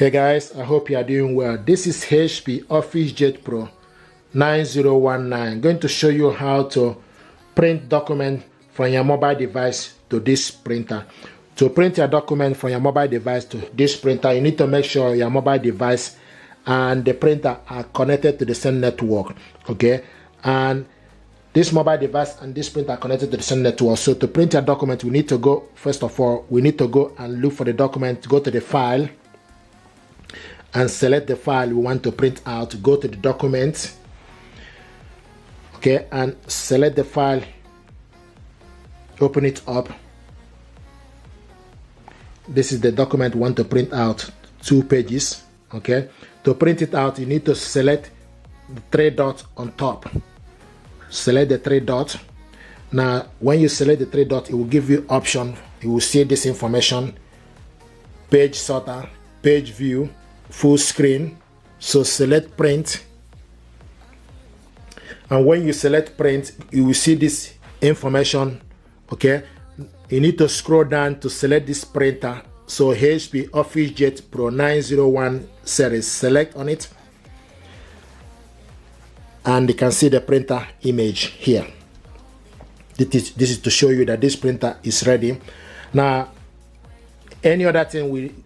Hey guys, I hope you are doing well. This is HP Officejet Pro 9019. I'm going to show you how to print document from your mobile device to this printer. To print your document from your mobile device to this printer, you need to make sure your mobile device and the printer are connected to the same network. Okay, and this mobile device and this printer are connected to the same network. So to print your document, we need to go, first of all, we need to go and look for the document, go to the file and select the file we want to print out. Go to the document, okay, and select the file, open it up. This is the document we want to print out, 2 pages. Okay, to print it out, you need to select the 3 dots on top. Select the 3 dots. Now when you select the 3 dots, it will give you option. You will see this information: page sorter, page view, full screen. So select print, and when you select print, you will see this information. Okay, you need to scroll down to select this printer. So HP Officejet Pro 901 series, select on it, and you can see the printer image here. This is to show you that this printer is ready. Now any other thing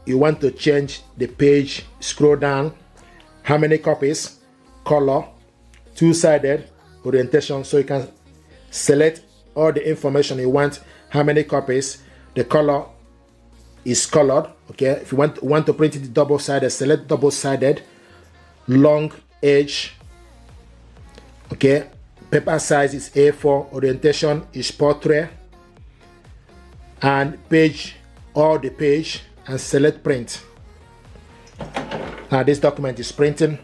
you want to change the page, scroll down, how many copies, color, 2-sided, orientation. So you can select all the information you want, how many copies, the color is colored. Okay, if you want to print it double-sided, select double-sided, long edge. Okay, paper size is A4, orientation is portrait, and page, all the page, and select print. Now this document is printing.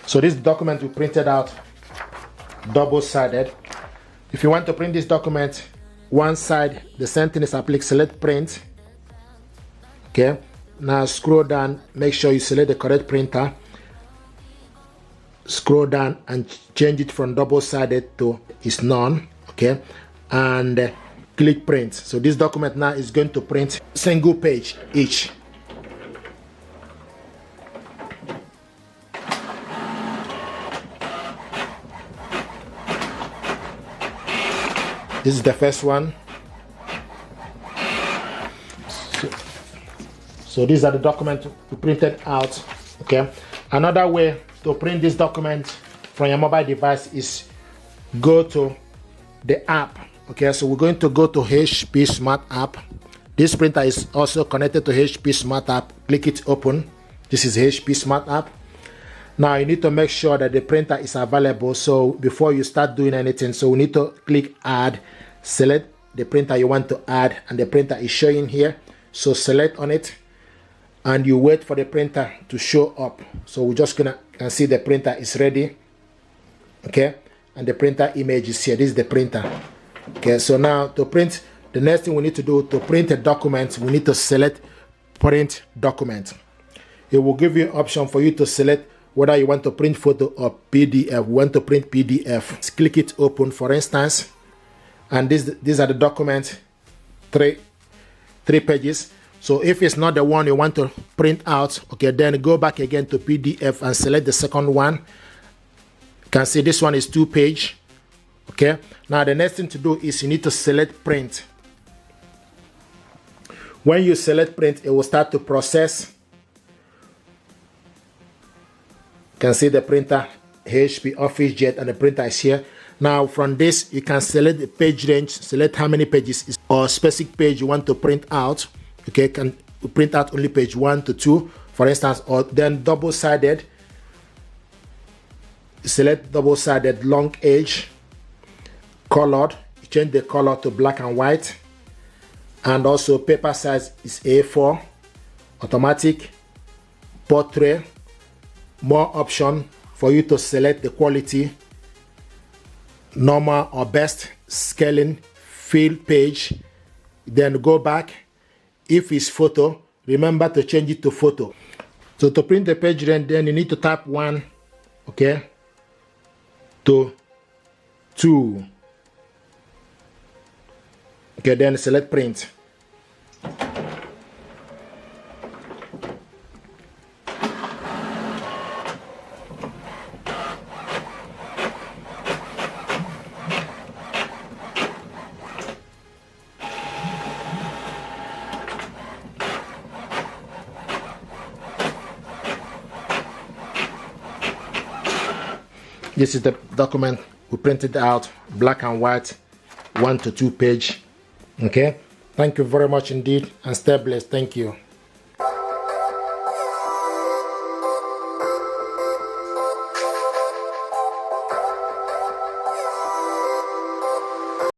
So this document we printed out double-sided. If you want to print this document one side, the same thing is applied. Select print. Okay, now scroll down, make sure you select the correct printer. Scroll down and change it from double-sided to is none. Okay, and click print. So this document now is going to print single page each. This is the first one. So these are the documents we printed out. Okay, another way to print this document from your mobile device is go to the app. Okay, so we're going to go to HP Smart App. This printer is also connected to HP Smart App. Click it, open. This is HP Smart App. Now you need to make sure that the printer is available. So before you start doing anything, so we need to click add, select the printer you want to add, and the printer is showing here. So select on it, and you wait for the printer to show up. So we're just gonna can see the printer is ready. Okay, and the printer image is here. This is the printer. Okay, so now to print, the next thing we need to do to print a document, we need to select print document. It will give you an option for you to select whether you want to print photo or PDF. We want to print PDF. Click it, open, for instance, and these are the documents, three pages. So if it's not the one you want to print out, okay, then go back again to PDF and select the second one. You can see this one is 2 page. Okay, now the next thing to do is you need to select print. When you select print, it will start to process. You can see the printer, HP Officejet, and the printer is here. Now from this, you can select the page range, select how many pages or specific page you want to print out. Okay, can print out only page 1 to 2, for instance, or then double-sided. Select double-sided, long edge, colored. You change the color to black and white, and also paper size is A4, automatic, portrait. More option for you to select the quality, normal or best, scaling, fill page, then go back. If it's photo, remember to change it to photo. So to print the page, then you need to tap 1, okay, to 2. Okay, then select print. This is the document we printed out, black and white, 1 to 2 page. Okay, thank you very much indeed, and stay blessed. Thank you.